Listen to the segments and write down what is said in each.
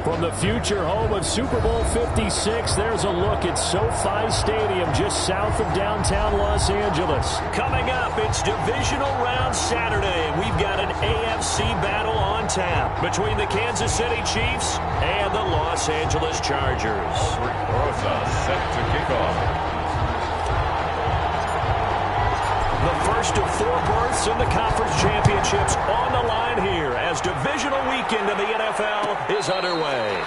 From the future home of Super Bowl 56, there's a look at SoFi Stadium just south of downtown Los Angeles. Coming up, it's Divisional Round Saturday. We've got an AFC battle on tap between the Kansas City Chiefs and the Los Angeles Chargers. Set to kick off. The first of 4 berths in the conference championships on the line here as divisional weekend in the NFL is underway.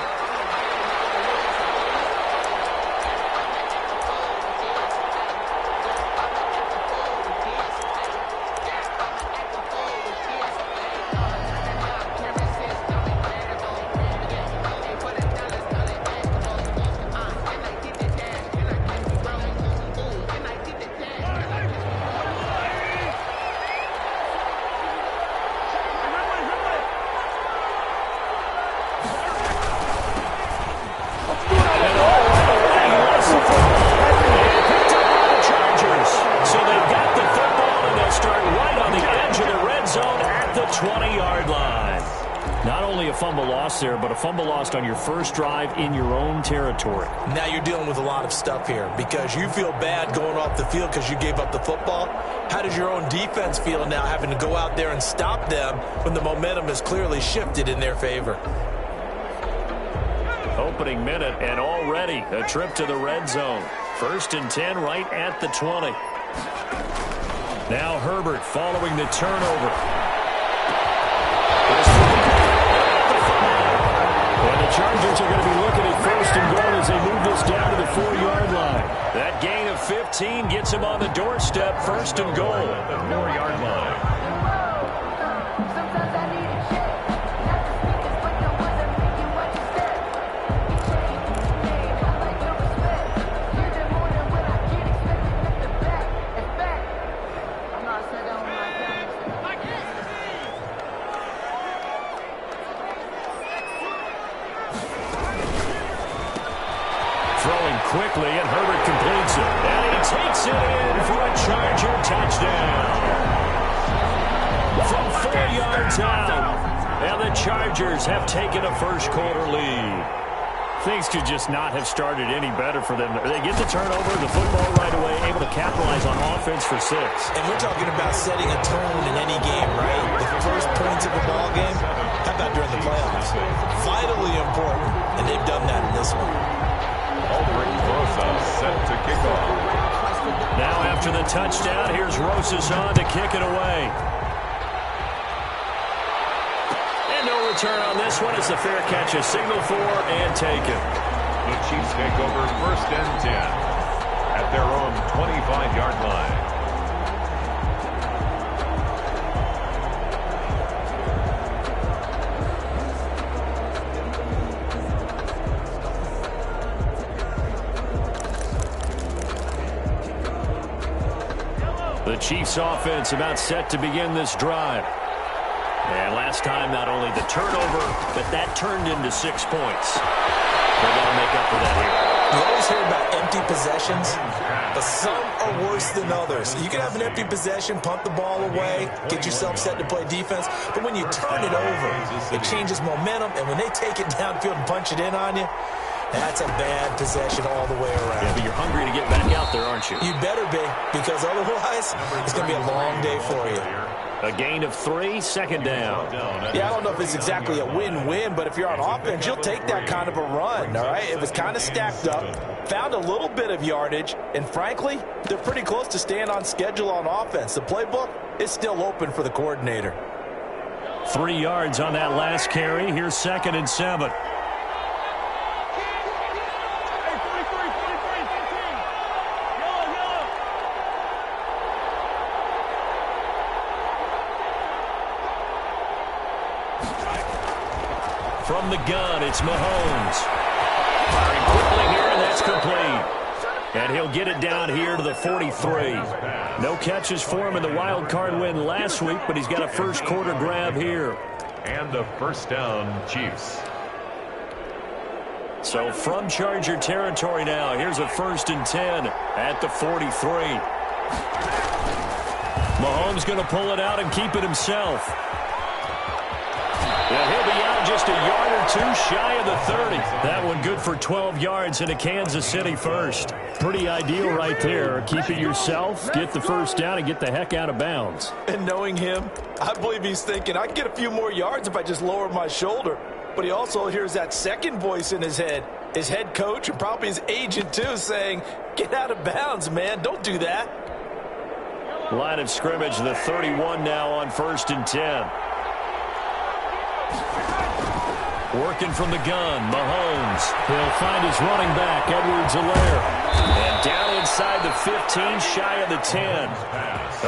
But a fumble lost on your first drive in your own territory. Now you're dealing with a lot of stuff here because you feel bad going off the field because you gave up the football. How does your own defense feel now having to go out there and stop them when the momentum has clearly shifted in their favor? Opening minute and already a trip to the red zone. 1st and 10 right at the 20. Now Herbert following the turnover. The Chargers are going to be looking at 1st and goal as they move this down to the 4-yard line. That gain of 15 gets him on the doorstep. 1st and goal at the 4-yard line. Quickly, and Herbert completes it. And he takes it in for a Charger touchdown. From 4 yards out. And the Chargers have taken a first-quarter lead. Things could just not have started any better for them. They get the turnover, the football right away, able to capitalize on offense for 6. And we're talking about setting a tone in any game, right? The first points of a ball game, how about during the playoffs? Vitally important, and they've done that in this one. Set to kick off. Now after the touchdown, here's Rosas on to kick it away. And no return on this one. It's a fair catch, a signal for and taken. The Chiefs take over 1st and 10 at their own 25-yard line. The Chiefs offense about set to begin this drive. And last time, not only the turnover, but that turned into 6 points. They're going to make up for that here. You always hear about empty possessions, but some are worse than others. You can have an empty possession, punt the ball away, get yourself set to play defense, but when you turn it over, it changes momentum, and when they take it downfield and punch it in on you, that's a bad possession all the way around. Yeah, but you're hungry to get back out there, aren't you? You better be, because otherwise, it's going to be a long day for you. A gain of 3, 2nd down. Yeah, I don't know if it's exactly a win-win, but if you're on offense, you'll take that kind of a run, all right? It was kind of stacked up, found a little bit of yardage, and frankly, they're pretty close to staying on schedule on offense. The playbook is still open for the coordinator. 3 yards on that last carry. Here's 2nd and 7. From the gun, it's Mahomes. Firing quickly here, and that's complete. And he'll get it down here to the 43. No catches for him in the wild card win last week, but he's got a first quarter grab here. And the 1st down, Chiefs. So from Charger territory now, here's a 1st and 10 at the 43. Mahomes going to pull it out and keep it himself. Well, he'll be out Well, just a yard or two shy of the 30. That one good for 12 yards into Kansas City first. Pretty ideal right there. Keep it yourself, get the first down, and get the heck out of bounds. And knowing him, I believe he's thinking, I can get a few more yards if I just lower my shoulder. But he also hears that second voice in his head, his head coach and probably his agent too, saying, get out of bounds, man. Don't do that. Line of scrimmage, the 31 now on 1st and 10. Working from the gun, Mahomes. He'll find his running back, Edwards-Helaire. And down inside the 15, shy of the 10.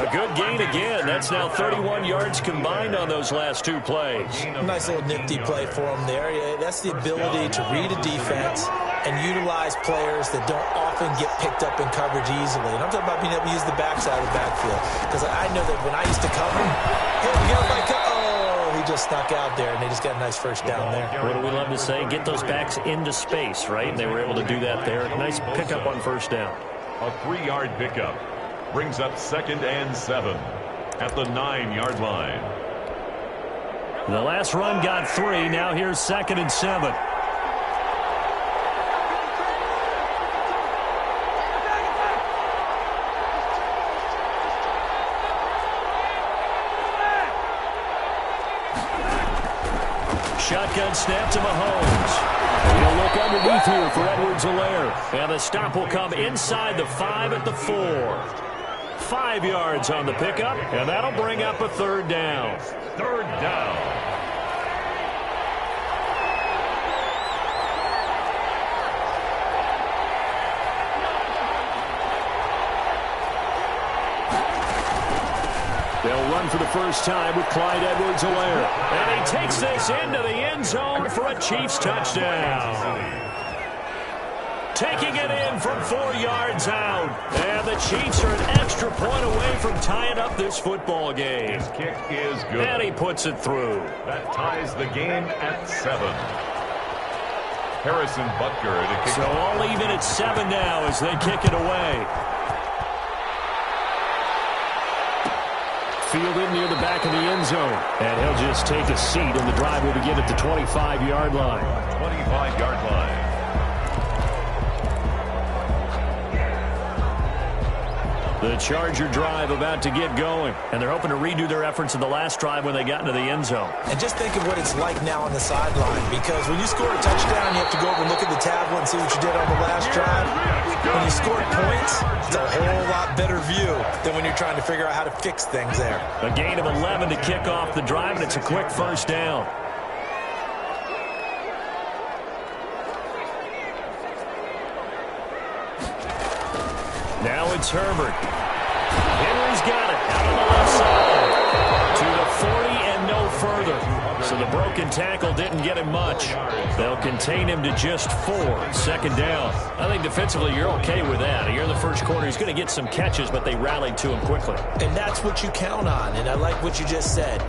A good gain again. That's now 31 yards combined on those last two plays. Nice little nifty play for him there. Yeah, that's the ability to read a defense and utilize players that don't often get picked up in coverage easily. And I'm talking about being able to use the backside of the backfield. Because I know that when I used to cover, hey, we got my he just snuck out there, and they just got a nice first down there. What do we love to say? Get those backs into space, right? And they were able to do that there. Nice pickup on first down. A 3-yard pickup brings up 2nd and 7 at the 9-yard line. The last run got 3. Now here's 2nd and 7. Shotgun snap to Mahomes. He'll look underneath here for Edwards-Helaire. And the stop will come inside the 5 at the 4. 5 yards on the pickup, and that'll bring up a 3rd down. 3rd down. They'll run for the first time with Clyde Edwards-Helaire. And he takes this into the end zone for a Chiefs touchdown. Taking it in from 4 yards out. And the Chiefs are an extra point away from tying up this football game. His kick is good. And he puts it through. That ties the game at 7. Harrison Butker to kick. So all even at 7 now as they kick it away. Fielded near the back of the end zone. And he'll just take a seat, and the drive will begin at the 25-yard line. 25-yard line. The Charger drive about to get going. And they're hoping to redo their efforts in the last drive when they got into the end zone. And just think of what it's like now on the sideline. Because when you score a touchdown, you have to go over and look at the tablet and see what you did on the last drive. When you score points, it's a whole lot better view than when you're trying to figure out how to fix things there. A gain of 11 to kick off the drive, and it's a quick first down. Now it's Herbert. Henry's got it out on the left side to the 40 and no further. So the broken tackle didn't get him much. They'll contain him to just 4. 2nd down. I think defensively you're okay with that. You're in the first quarter. He's going to get some catches, but they rallied to him quickly. And that's what you count on. And I like what you just said.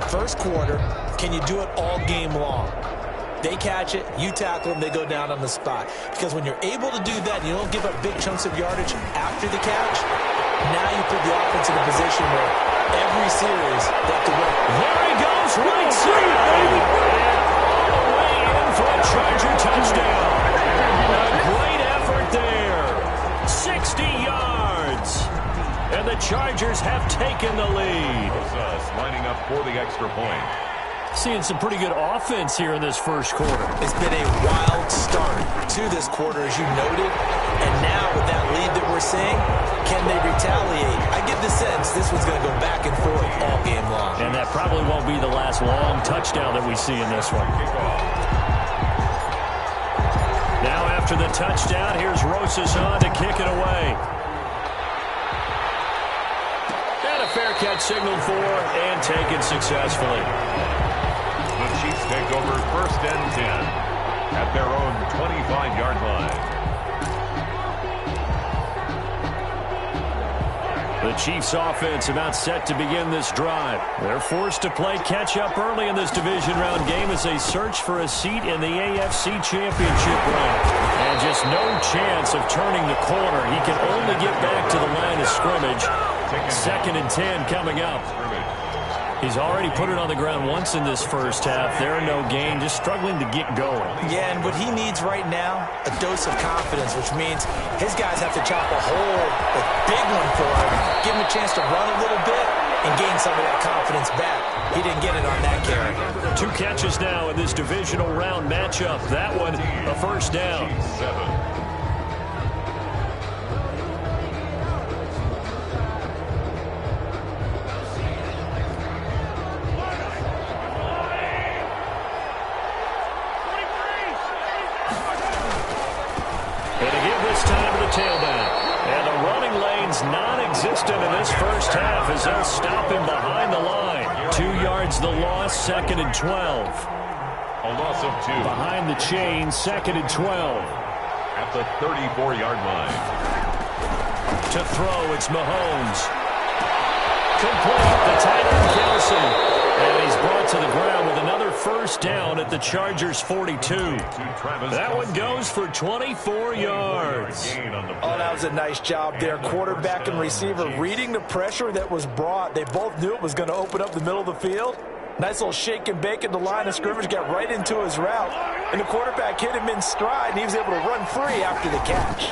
First quarter, can you do it all game long? They catch it, you tackle them, they go down on the spot. Because when you're able to do that, you don't give up big chunks of yardage after the catch, now you put the offense in a position where every series they have to win. There he goes, right side. And all the way in for a Charger touchdown. A great effort there. 60 yards. And the Chargers have taken the lead. Lining up for the extra point. Seeing some pretty good offense here in this first quarter. It's been a wild start to this quarter, as you noted. And now with that lead that we're seeing, can they retaliate? I get the sense this one's going to go back and forth all game long. And that probably won't be the last long touchdown that we see in this one. Now after the touchdown, here's Rosas on to kick it away. And a fair catch signaled for and taken successfully. The Chiefs take over 1st and 10 at their own 25-yard line. The Chiefs offense about set to begin this drive. They're forced to play catch-up early in this division round game as they search for a seat in the AFC Championship round. And just no chance of turning the corner. He can only get back to the line of scrimmage. 2nd and 10 coming up. He's already put it on the ground once in this first half. They're no gain, just struggling to get going. Yeah, and what he needs right now, a dose of confidence, which means his guys have to chop a hole, a big one for him, give him a chance to run a little bit and gain some of that confidence back. He didn't get it on that carry. 2 catches now in this divisional round matchup. That one, a first down. Non-existent in this first half as they'll stop him behind the line. 2 yards the loss, 2nd and 12. A loss of 2. Behind the chain, 2nd and 12. At the 34-yard line. To throw, it's Mahomes. Complete, the tight end Kelsey. And he's brought to the ground with another first down at the Chargers' 42. That one goes for 24 yards. Oh, that was a nice job there. Quarterback and receiver reading the pressure that was brought. They both knew it was going to open up the middle of the field. Nice little shake and bake at the line of scrimmage, got right into his route. And the quarterback hit him in stride, and he was able to run free after the catch.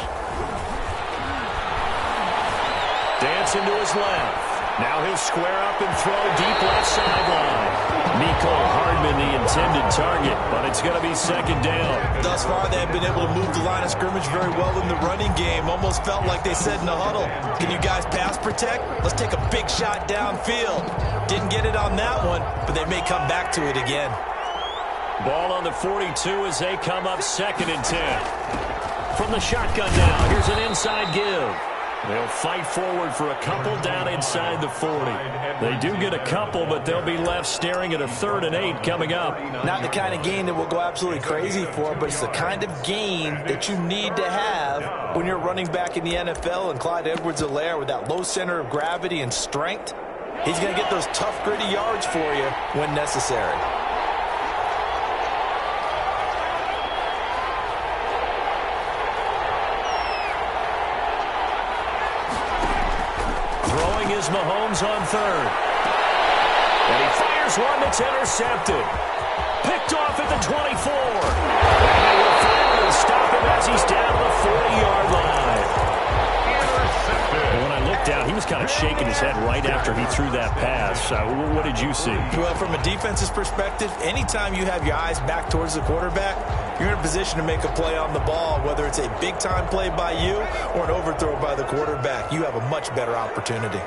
Dancing to his left. Now he'll square up and throw deep left sideline. Mecole Hardman the intended target, but it's going to be 2nd down. Thus far, they have been able to move the line of scrimmage very well in the running game. Almost felt like they said in the huddle, can you guys pass protect? Let's take a big shot downfield. Didn't get it on that one, but they may come back to it again. Ball on the 42 as they come up 2nd and 10. From the shotgun now, here's an inside give. They'll fight forward for a couple down inside the 40. They do get a couple, but they'll be left staring at a 3rd and 8 coming up. Not the kind of gain that we'll go absolutely crazy for, but it's the kind of gain that you need to have when you're running back in the NFL. And Clyde Edwards-Helaire, with that low center of gravity and strength, he's going to get those tough, gritty yards for you when necessary. Is Mahomes on 3rd. And he fires one that's intercepted. Picked off at the 24. And they will finally stop him as he's down to the 40-yard line. And when I looked down, he was kind of shaking his head right after he threw that pass. What did you see? Well, from a defense's perspective, anytime you have your eyes back towards the quarterback, you're in a position to make a play on the ball, whether it's a big-time play by you or an overthrow by the quarterback. You have a much better opportunity.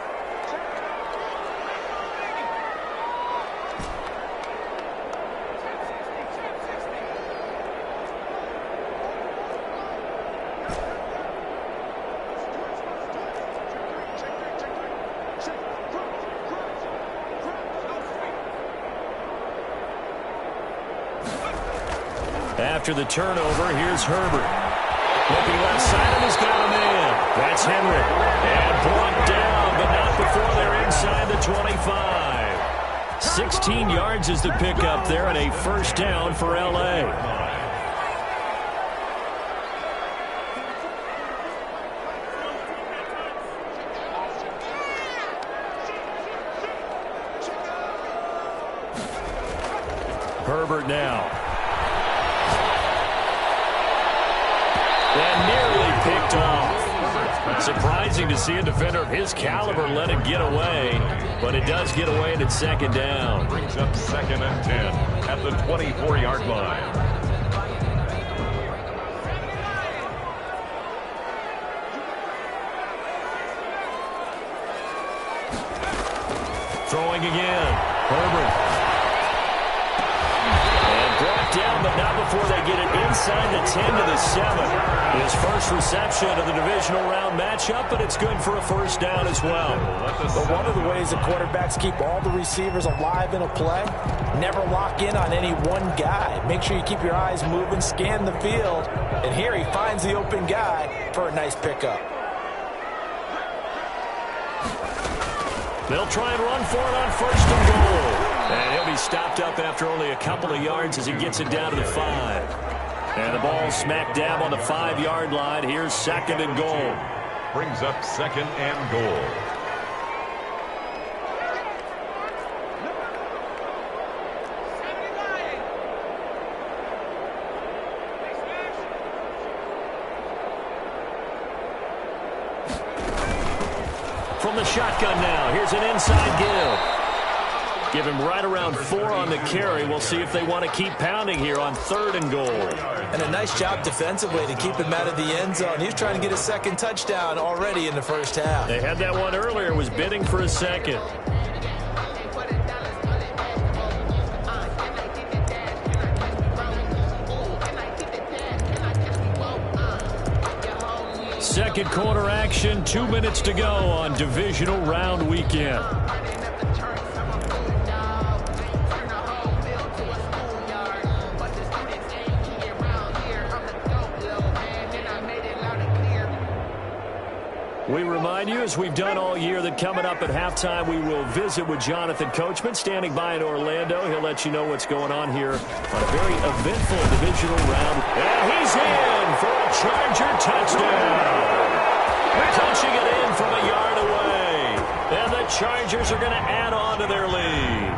After the turnover, here's Herbert. Looking left side, and he's got a man. That's Henry. And brought down, but not before they're inside the 25. 16 yards is the pickup there, and a first down for L.A. Herbert now. And nearly picked off. Surprising to see a defender of his caliber let it get away, but it does get away and it's 2nd down. Brings up 2nd and 10 at the 24-yard line. Throwing again. Herbert. Brought down, but not before they get it inside the 10 to the 7. His first reception of the divisional round matchup, but it's good for a first down as well. But one of the ways that quarterbacks keep all the receivers alive in a play, never lock in on any one guy. Make sure you keep your eyes moving, scan the field, and here he finds the open guy for a nice pickup. They'll try and run for it on 1st and goal. And he'll be stopped up after only a couple of yards as he gets it down to the 5. And the ball smack dab on the 5-yard line. Here's 2nd and goal. Brings up 2nd and goal. from the shotgun now. Here's an inside give. Give him right around 4 on the carry. We'll see if they want to keep pounding here on 3rd and goal. And a nice job defensively to keep him out of the end zone. He was trying to get a second touchdown already in the first half. They had that one earlier, was bidding for a second. Second quarter action, 2 minutes to go on divisional round weekend. We remind you, as we've done all year, that coming up at halftime, we will visit with Jonathan Coachman, standing by in Orlando. He'll let you know what's going on here on a very eventful divisional round. And he's in for a Charger touchdown. Punching it in from a yard away. And the Chargers are going to add on to their lead.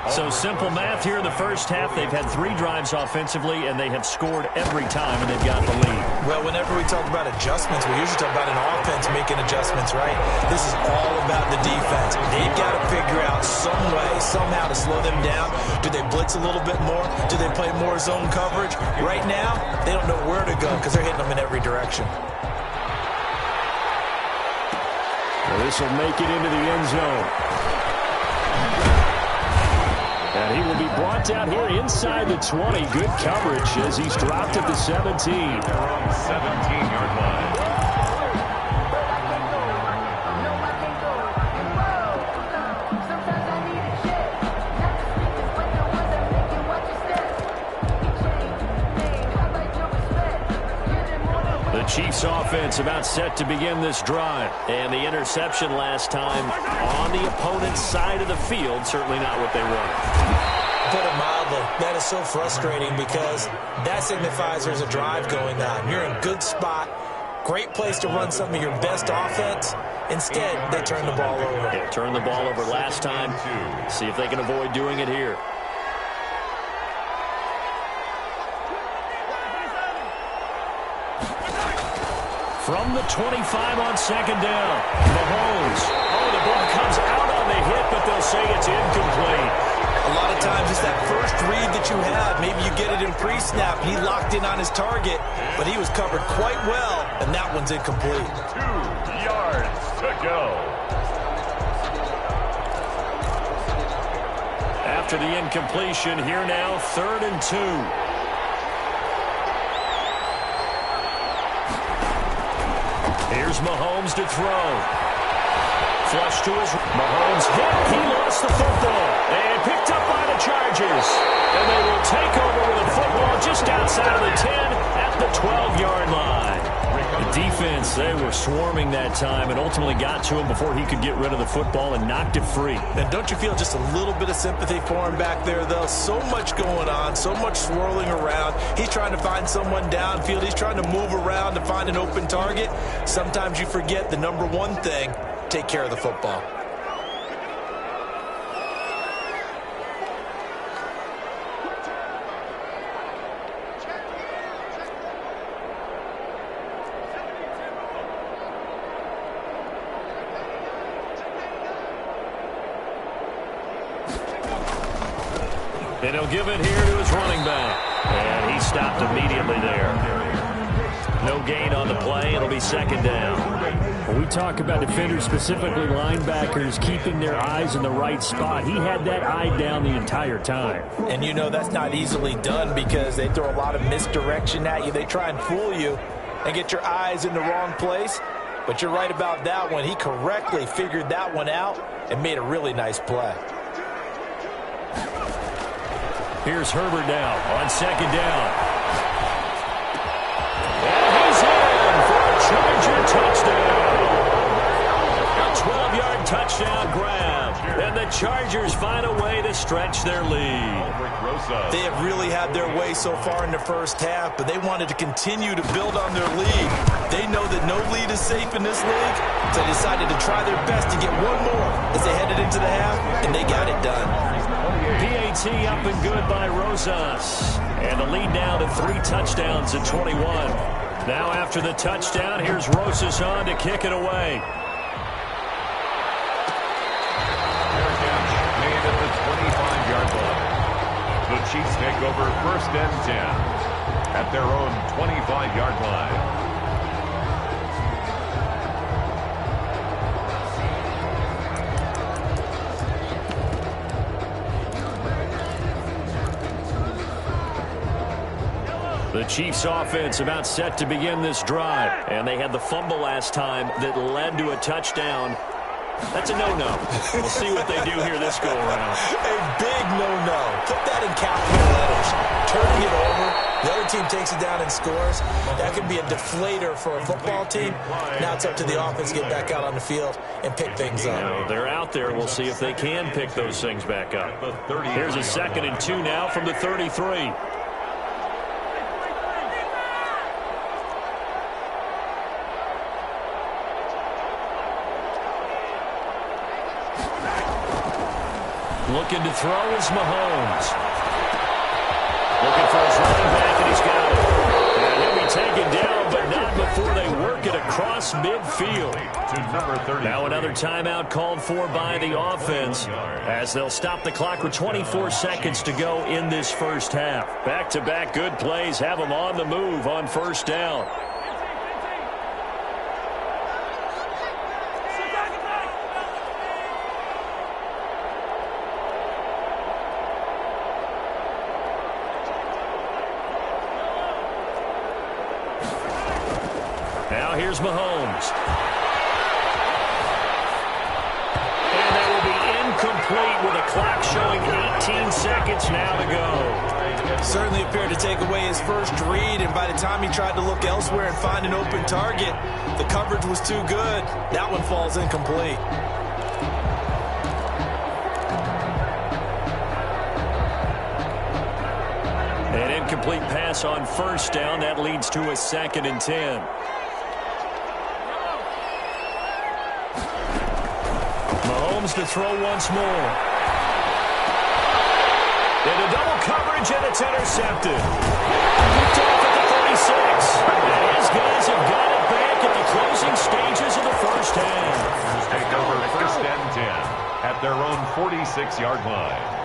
So simple math here in the first half. They've had 3 drives offensively, and they have scored every time, and they've got the lead. Well, whenever we talk about adjustments, we usually talk about an offense making adjustments, right? This is all about the defense. They've got to figure out some way, somehow to slow them down. Do they blitz a little bit more? Do they play more zone coverage? Right now, they don't know where to go because they're hitting them in every direction. Well, this will make it into the end zone. And he will be brought down here inside the 20. Good coverage as he's dropped at the 17. They're on the 17-yard line. The Chiefs offense about set to begin this drive. And the interception last time on the opponent's side of the field. Certainly not what they wanted. Put it mildly, that is so frustrating because that signifies there's a drive going on. You're in a good spot. Great place to run some of your best offense. Instead, they turn the ball over. Yeah, turned the ball over last time. See if they can avoid doing it here. From the 25 on second down, Mahomes. Oh, the ball comes out on the hit, but they'll say it's incomplete. A lot of times it's that first read that you have. Maybe you get it in pre-snap. He locked in on his target, but he was covered quite well, and that one's incomplete. 2 yards to go. After the incompletion, here now, 3rd and 2. Here's Mahomes to throw. Flush to his... Mahomes hit. He lost the football. And picked up by the Chargers. And they will take over with a football just outside of the 10 at the 12-yard line. The defense, they were swarming that time and ultimately got to him before he could get rid of the football and knocked it free. And don't you feel just a little bit of sympathy for him back there, though? So much going on, so much swirling around. He's trying to find someone downfield. He's trying to move around to find an open target. Sometimes you forget the number one thing: take care of the football. And he'll give it here to his running back. And he stopped immediately there. No gain on the play. It'll be second down. When we talk about defenders, specifically linebackers, keeping their eyes in the right spot, he had that eye down the entire time. And you know that's not easily done because they throw a lot of misdirection at you. They try and fool you and get your eyes in the wrong place. But you're right about that one. He correctly figured that one out and made a really nice play. Here's Herbert now on second down. And he's in for a Charger touchdown. A 12-yard touchdown grab. And the Chargers find a way to stretch their lead. They have really had their way so far in the first half, but they wanted to continue to build on their lead. They know that no lead is safe in this league, so they decided to try their best to get one more as they headed into the half, and they got it done. PAT up and good by Rosas. And the lead now to 3 touchdowns at 21. Now after the touchdown, here's Rosas on to kick it away. Chiefs take over 1st and 10 at their own 25-yard line. The Chiefs offense about set to begin this drive. And they had the fumble last time that led to a touchdown. That's a no-no. We'll see what they do here this go-around. A big no-no. Put that in capital letters. Turning it over, the other team takes it down and scores. That could be a deflator for a football team. Now it's up to the offense to get back out on the field and pick things up. Now, they're out there. We'll see if they can pick those things back up. Here's a 2nd and 2 now from the 33. Looking to throw is Mahomes. Looking for his running back, and he's got it. And he'll be taken down, but not before they work it across midfield. Now another timeout called for by the offense as they'll stop the clock with 24 seconds to go in this first half. Back-to-back good plays have them on the move on 1st down. Now here's Mahomes. And that will be incomplete with a clock showing 18 seconds now to go. Certainly appeared to take away his first read, and by the time he tried to look elsewhere and find an open target, the coverage was too good. That one falls incomplete. An incomplete pass on 1st down. That leads to a 2nd and 10. Mahomes to throw once more. Into double coverage, and it's intercepted. Picked off at the 36. And his guys have got it back at the closing stages of the first half. Take over 1st and 10 at their own 46-yard line.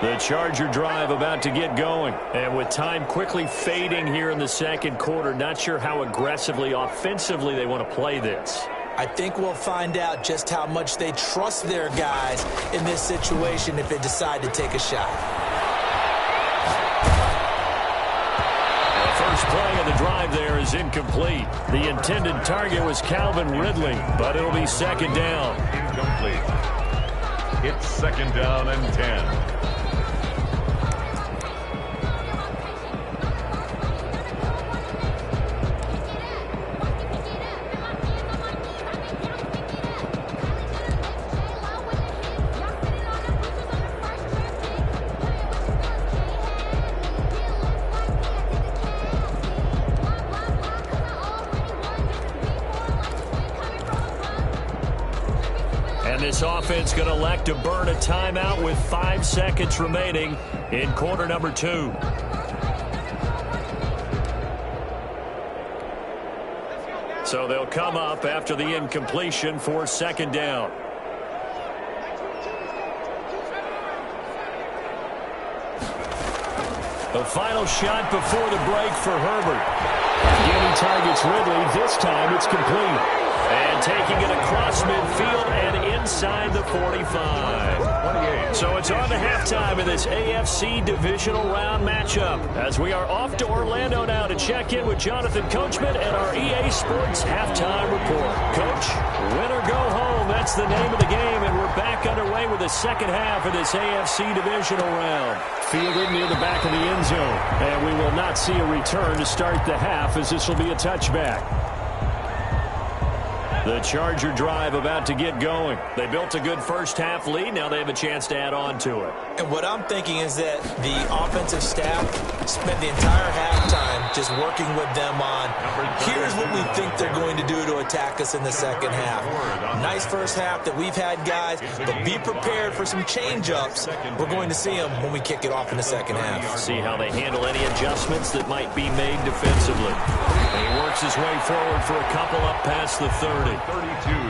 The Charger drive about to get going. And with time quickly fading here in the 2nd quarter, not sure how aggressively, offensively they want to play this. I think we'll find out just how much they trust their guys in this situation if they decide to take a shot. The first play of the drive there is incomplete. The intended target was Calvin Ridley, but it'll be 2nd down. Incomplete. It's 2nd down and 10. This offense going to elect to burn a timeout with 5 seconds remaining in quarter number 2. So they'll come up after the incompletion for 2nd down. The final shot before the break for Herbert. Again, he targets Ridley. This time it's complete. And taking it across midfield and inside the 45. So it's on to halftime in this AFC divisional round matchup as we are off to Orlando now to check in with Jonathan Coachman and our EA Sports halftime report. Coach, win or go home, that's the name of the game, and we're back underway with the 2nd half of this AFC divisional round. Fielded near the back of the end zone, and we will not see a return to start the half as this will be a touchback. The Charger drive about to get going. They built a good first half lead. Now they have a chance to add on to it. And what I'm thinking is that the offensive staff spent the entire halftime just working with them on, here's what we think they're going to do to attack us in the 2nd half. Nice first half that we've had, guys, but be prepared for some change-ups. We're going to see them when we kick it off in the 2nd half. See how they handle any adjustments that might be made defensively. And he works his way forward for a couple up past the 30. early.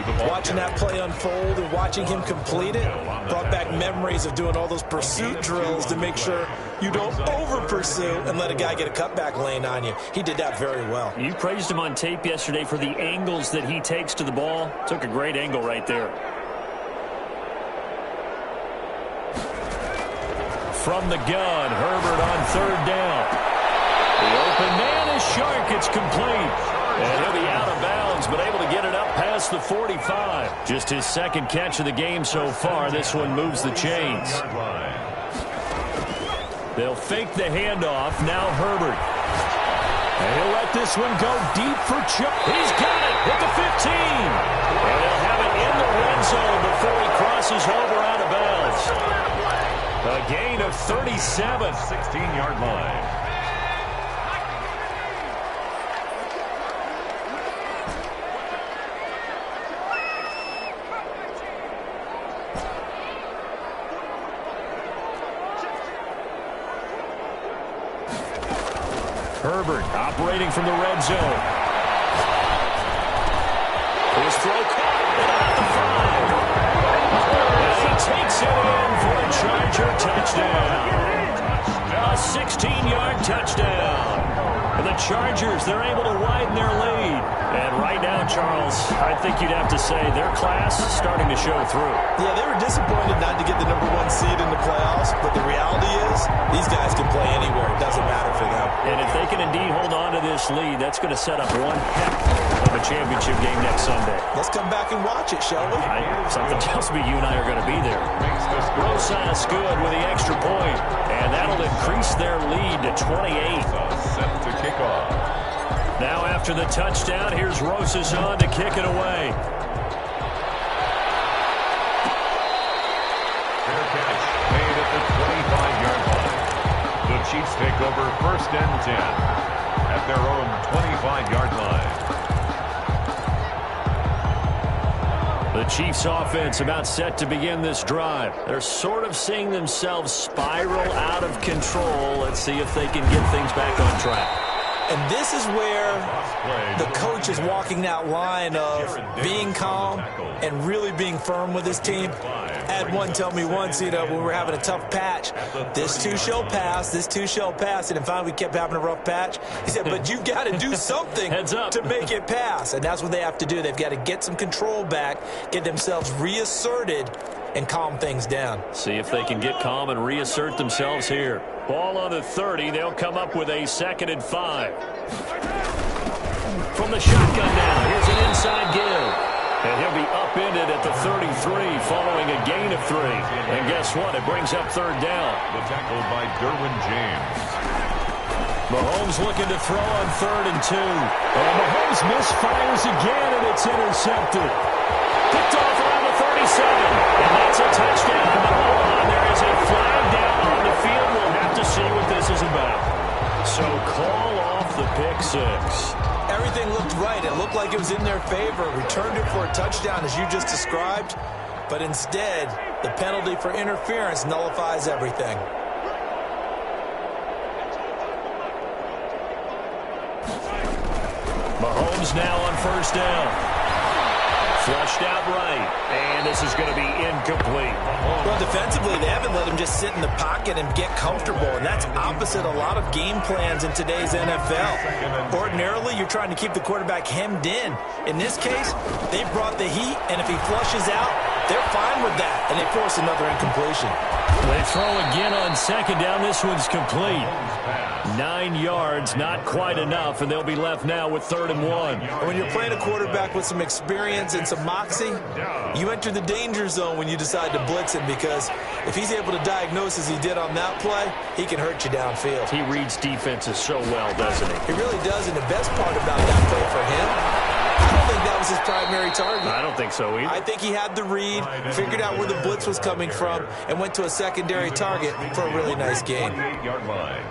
32, the ball. Watching that play unfold and watching him complete it brought back memories of doing all those pursuit drills to make sure you don't over-pursue and let a guy get a cutback lane on you. He did that very well. You praised him on tape yesterday for the angles that he takes to the ball. Took a great angle right there. From the gun, Herbert on third down. The open man is Shark. It's complete. And he'll be out of bounds, but able to get it up past the 45. Just his second catch of the game so far. This one moves the chains. They'll fake the handoff. Now Herbert. And he'll let this one go deep for Chuck. He's got it at the 15. And they'll have it in the red zone before he crosses over out of bounds. A gain of 37. 16-yard line. Herbert operating from the red zone. His throw caught at the 5. And he takes it in for a Charger touchdown. A 16-yard touchdown. And the Chargers, they're able to widen their lead. And right now, Charles, I think you'd have to say their class is starting to show through. Yeah, they were disappointed not to get the number 1 seed in the playoffs, but the reality is these guys can play anywhere. It doesn't matter for them. And if they can indeed hold on to this lead, that's going to set up one heck of a championship game next Sunday. Let's come back and watch it, shall we? Something tells me you and I are going to be there. Rosas good with the extra point, and that'll increase their lead to 28. Set to kick off. Now after the touchdown, here's Rosas on to kick it away. Fair catch made at the 25-yard line. The Chiefs take over first and 10 at their own 25-yard line. The Chiefs offense about set to begin this drive. They're sort of seeing themselves spiral out of control. Let's see if they can get things back on track. And this is where the coach is walking that line of being calm and really being firm with his team. I had one tell me once, when we were having a tough patch, this too shall pass, this too shall pass. And finally we kept having a rough patch. He said, but you've got to do something to make it pass. And that's what they have to do. They've got to get some control back, get themselves reasserted, and calm things down. See if they can get calm and reassert themselves here. Ball on the 30. They'll come up with a 2nd and 5. From the shotgun now, here's an inside give. And he'll be upended at the 33 following a gain of 3. And guess what? It brings up 3rd down. The tackle by Derwin James. Mahomes looking to throw on 3rd and 2. And Mahomes misfires again, and it's intercepted. Picked off around the 37. And that's a touchdown. But hold on, there is a flag down on the field. We'll have to see what this is about. So call off the pick 6. Everything looked right. It looked like it was in their favor. Returned it for a touchdown, as you just described. But instead, the penalty for interference nullifies everything. Mahomes now on 1st down. Flushed out right, and this is going to be incomplete. Well, defensively, they haven't let him just sit in the pocket and get comfortable, and that's opposite a lot of game plans in today's NFL. Ordinarily, you're trying to keep the quarterback hemmed in. In this case, they brought the heat, and if he flushes out, they're fine with that, and they force another incompletion. They throw again on 2nd down. This one's complete. 9 yards, not quite enough, and they'll be left now with 3rd and 1. And when you're playing a quarterback with some experience and some moxie, you enter the danger zone when you decide to blitz him, because if he's able to diagnose as he did on that play, he can hurt you downfield. He reads defenses so well, doesn't he? He really does, and the best part about that play for him, I don't think that was his primary target. I don't think so either. I think he had the read, figured out where the blitz was coming from, and went to a secondary target for a really nice gain. 28-yard line.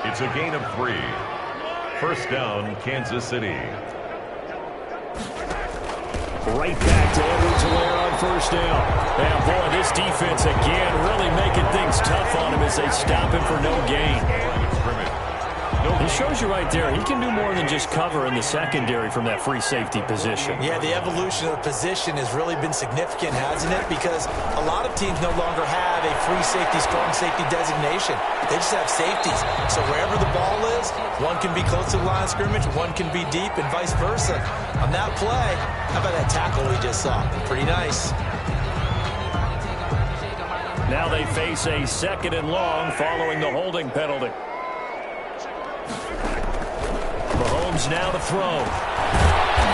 It's a gain of 3. First down, Kansas City. Right back to Edwards-Helaire on 1st down. And boy, this defense again really making things tough on him as they stop him for no gain. No He shows you right there, he can do more than just cover in the secondary from that free safety position. Yeah, the evolution of the position has really been significant, hasn't it? Because a lot of teams no longer have a free safety, strong safety designation. They just have safeties. So wherever the ball is, one can be close to the line of scrimmage, one can be deep, and vice versa. On that play, how about that tackle we just saw? Pretty nice. Now they face a 2nd and long following the holding penalty. Mahomes now to throw.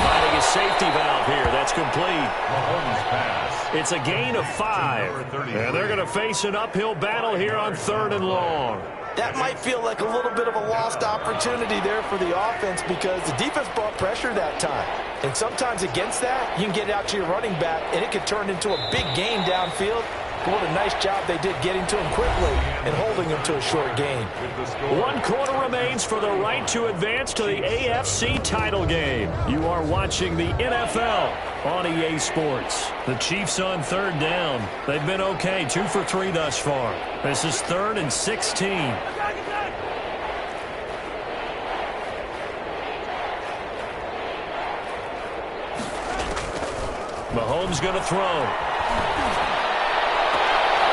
Finding a safety valve here. That's complete. Mahomes pass. It's a gain of 5. And they're going to face an uphill battle here on 3rd and long. That might feel like a little bit of a lost opportunity there for the offense because the defense brought pressure that time. And sometimes against that, you can get out to your running back, and it could turn into a big gain downfield. But what a nice job they did getting to him quickly and holding him to a short gain. 1 quarter remains for the right to advance to the AFC title game. You are watching the NFL on EA Sports. The Chiefs on 3rd down. They've been okay, 2 for 3 thus far. This is 3rd and 16. Mahomes going to throw.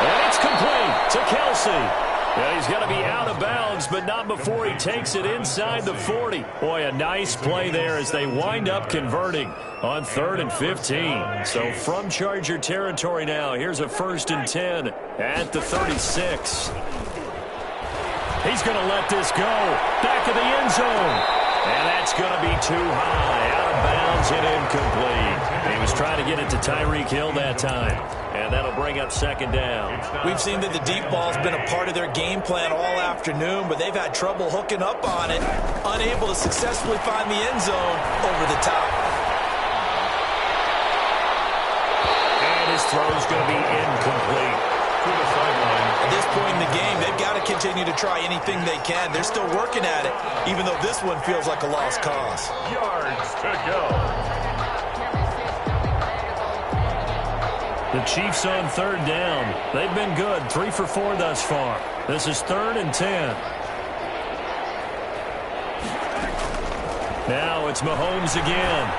And it's complete to Kelsey. Yeah, he's going to be out of bounds, but not before he takes it inside the 40. Boy, a nice play there as they wind up converting on 3rd and 15. So from Charger territory now, here's a 1st and 10 at the 36. He's going to let this go. Back of the end zone. And that's going to be too high. Out of bounds and incomplete. He was trying to get it to Tyreek Hill that time. And that'll bring up 2nd down. We've seen that the deep ball's been a part of their game plan all afternoon, but they've had trouble hooking up on it, unable to successfully find the end zone over the top. And his throw's going to be incomplete. To the sideline. At this point in the game, they've got to continue to try anything they can. They're still working at it, even though this one feels like a lost cause. Yards to go. The Chiefs on 3rd down. They've been good, 3 for 4 thus far. This is 3rd and 10. Now it's Mahomes again.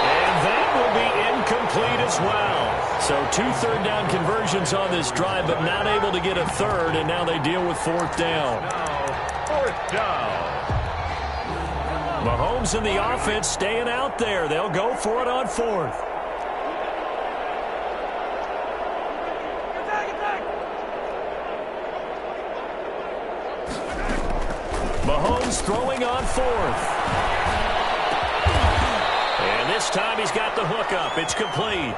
And that will be incomplete as well. So 2 3rd down conversions on this drive, but not able to get a 3rd, and now they deal with 4th down. Now, 4th down. Mahomes and the offense staying out there. They'll go for it on 4th. Mahomes throwing on 4th. And this time he's got the hookup. It's complete.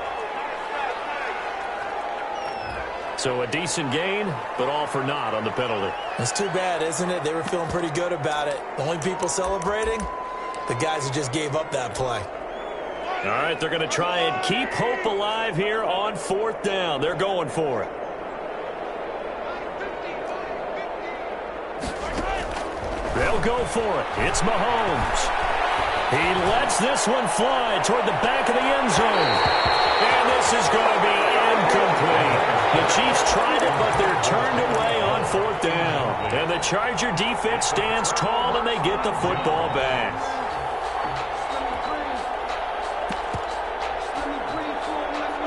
So a decent gain, but all for naught on the penalty. That's too bad, isn't it? They were feeling pretty good about it. The only people celebrating, the guys who just gave up that play. All right, they're going to try and keep hope alive here on 4th down. They're going for it. They'll go for it. It's Mahomes. He lets this one fly toward the back of the end zone. And this is going to be incomplete. The Chiefs tried it, but they're turned away on 4th down. And the Charger defense stands tall, and they get the football back.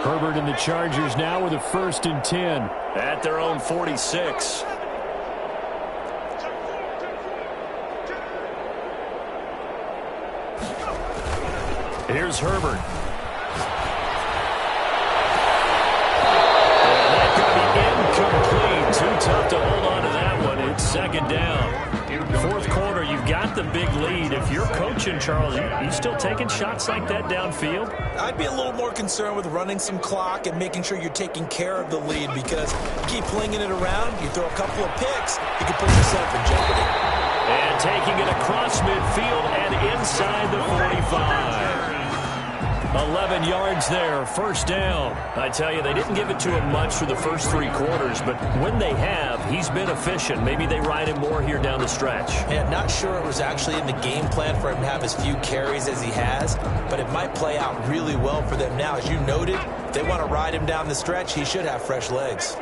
Herbert and the Chargers now with a 1st and 10 at their own 46. Here's Herbert. And that's going to be incomplete. Too tough to hold on to that one. It's 2nd down. 4th quarter, you've got the big lead. If you're coaching, Charles, you still taking shots like that downfield? I'd be a little more concerned with running some clock and making sure you're taking care of the lead because you keep flinging it around, you throw a couple of picks, you can put yourself in jeopardy. And taking it across midfield and inside the 45. 11 yards there, 1st down. I tell you, they didn't give it to him much for the first 3 quarters, but when they have, he's been efficient. Maybe they ride him more here down the stretch. Yeah, not sure it was actually in the game plan for him to have as few carries as he has, but it might play out really well for them now. As you noted, if they want to ride him down the stretch, he should have fresh legs.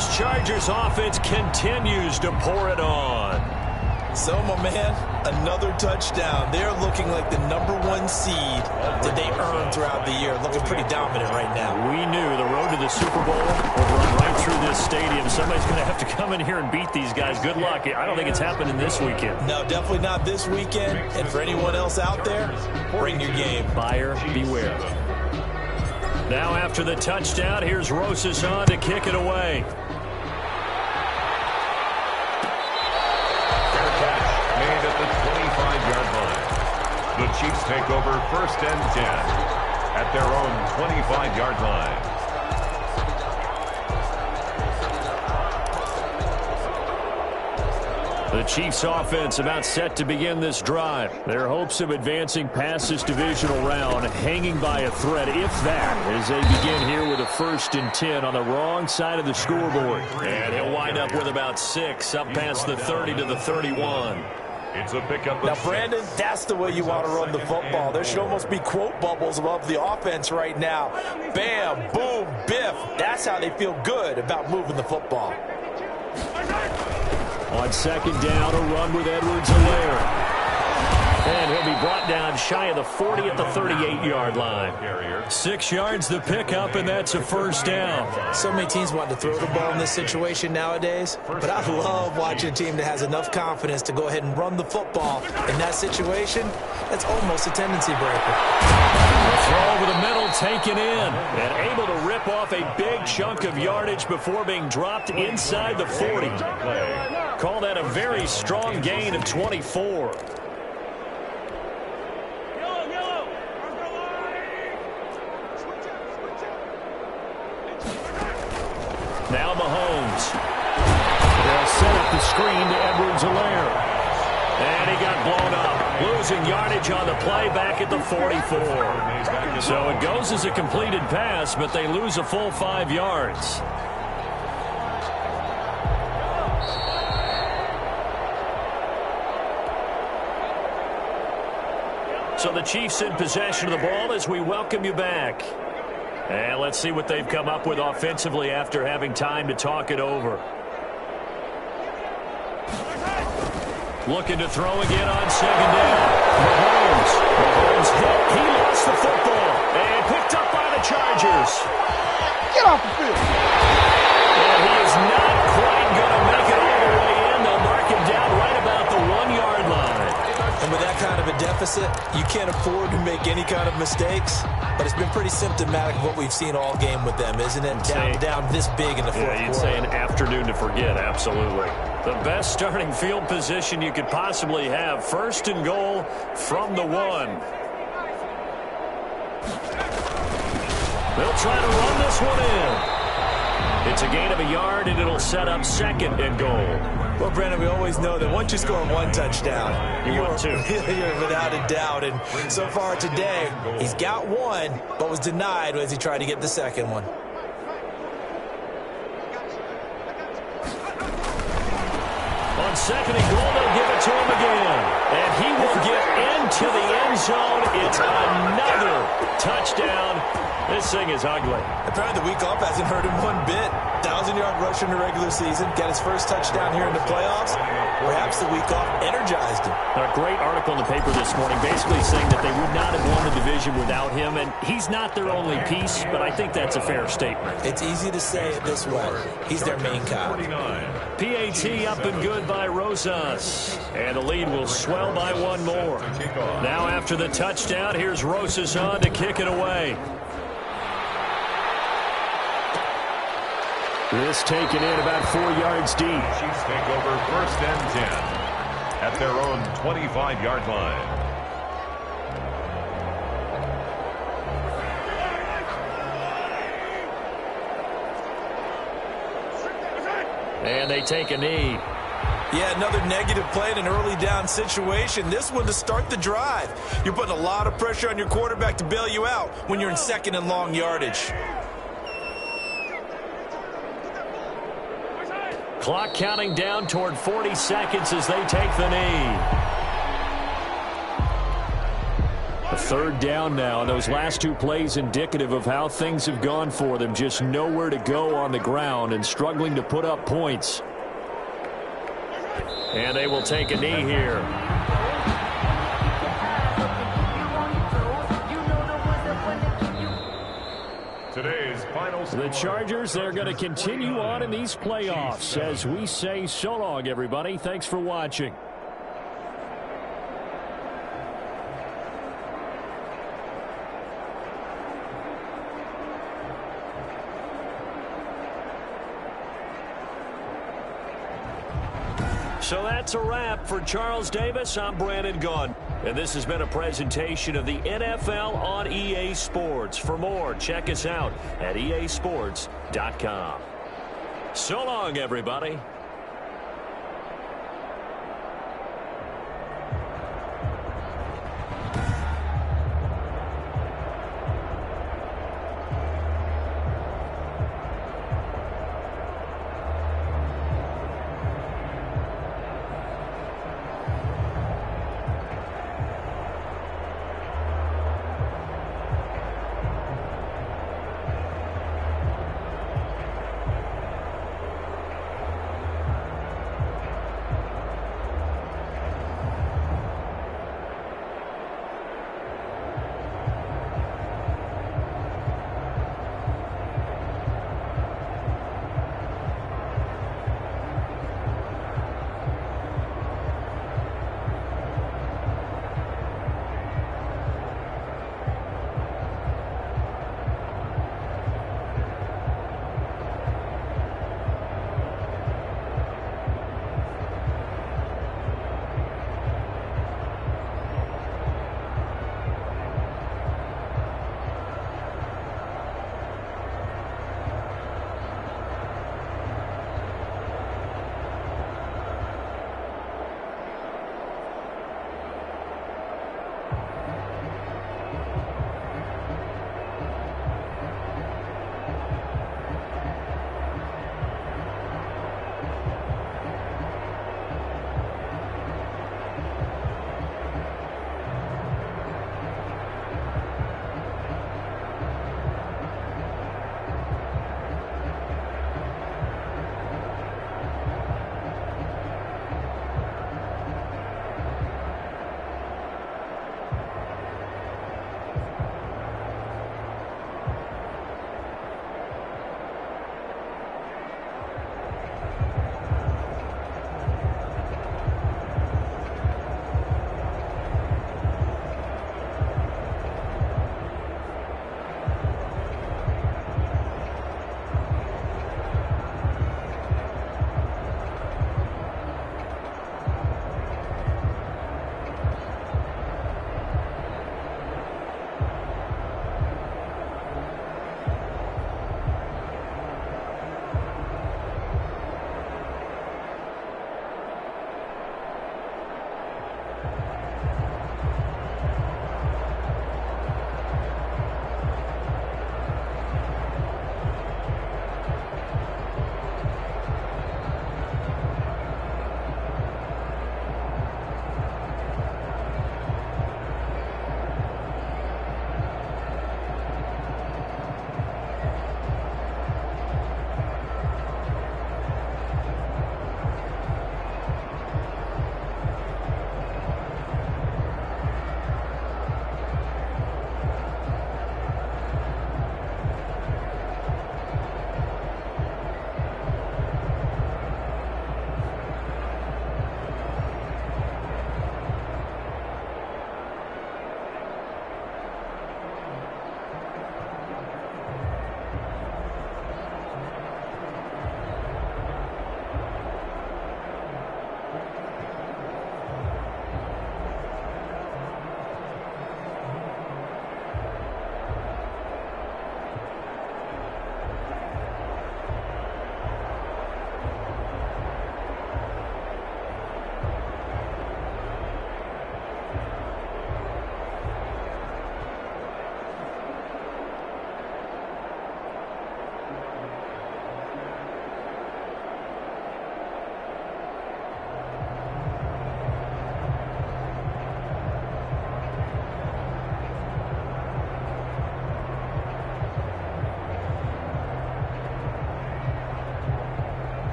this Chargers offense continues to pour it on. So, my man, another touchdown. They're looking like the #1 seed that they earned throughout the year. Looking pretty dominant right now. We knew the road to the Super Bowl would run right through this stadium. Somebody's going to have to come in here and beat these guys. Good luck. I don't think it's happening this weekend. No, definitely not this weekend. And for anyone else out there, bring your game. Buyer beware. Now after the touchdown, here's Rosas on to kick it away. Made at the 25-yard line. The Chiefs take over 1st and 10 at their own 25-yard line. The Chiefs offense about set to begin this drive. Their hopes of advancing past this divisional round hanging by a thread, if that, as they begin here with a 1st and 10 on the wrong side of the scoreboard. And he'll wind up with about 6 up past the 30 to the 31. It's a pickup. Now, Brandon, that's the way you want to run the football. There should almost be quote bubbles above the offense right now. Bam, boom, biff. That's how they feel good about moving the football. On 2nd down, a run with Edwards-Helaire. And he'll be brought down shy of the 40 at the 38-yard line. 6 yards the pickup, and that's a 1st down. So many teams want to throw the ball in this situation nowadays, but I love watching a team that has enough confidence to go ahead and run the football. In that situation, that's almost a tendency breaker. The throw over the middle taken in, and able to rip off a big chunk of yardage before being dropped inside the 40. Call that a very strong gain of 24. Now Mahomes. They'll set up the screen to Edwards-Helaire. And he got blown up. Losing yardage on the play back at the 44. So it goes as a completed pass, but they lose a full 5 yards. So the Chiefs in possession of the ball as we welcome you back. And let's see what they've come up with offensively after having time to talk it over. Looking to throw again on 2nd down. Mahomes hit. He lost the football. And picked up by the Chargers. Get off the field. And he is not quite going to make it all the way in. They'll mark him down right about the 1-yard line. And with that kind of a deficit, you can't afford to make any kind of mistakes. But it's been pretty symptomatic of what we've seen all game with them, isn't it? Down this big in the fourth quarter. You'd say an afternoon to forget, absolutely. The best starting field position you could possibly have. 1st and goal from the 1. They'll try to run this one in. It's a gain of a yard, and it'll set up 2nd and goal. Well, Brandon, we always know that once you score 1 touchdown, you're without a doubt. And so far today, he's got 1, but was denied as he tried to get the 2nd one. On 2nd and goal, they'll give it to him again. And he will get into the end zone. It's another touchdown. This thing is ugly. Apparently the week off hasn't hurt him one bit. 1,000-yard rusher in the regular season. Got his first touchdown here in the playoffs. Perhaps the week off energized him. A great article in the paper this morning basically saying that they would not have won the division without him. And he's not their only piece, but I think that's a fair statement. It's easy to say it this way. He's their main guy. PAT up and good by Rosas. And the lead will swell by 1 more. Now after the touchdown, here's Rosas on to kick it away. This taken in about 4 yards deep. Chiefs take over 1st and 10 at their own 25-yard line. And they take a knee. Yeah, another negative play in an early down situation. This one to start the drive. You're putting a lot of pressure on your quarterback to bail you out when you're in 2nd and long yardage. Clock counting down toward 40 seconds as they take the knee. The third down now. And those last two plays indicative of how things have gone for them. Just nowhere to go on the ground and struggling to put up points. And they will take a knee here. Today's final score. The Chargers, they're going to continue on in these playoffs as we say so long, everybody. Thanks for watching. So that's a wrap for Charles Davis. I'm Brandon Gunn. And this has been a presentation of the NFL on EA Sports. For more, check us out at easports.com. So long, everybody.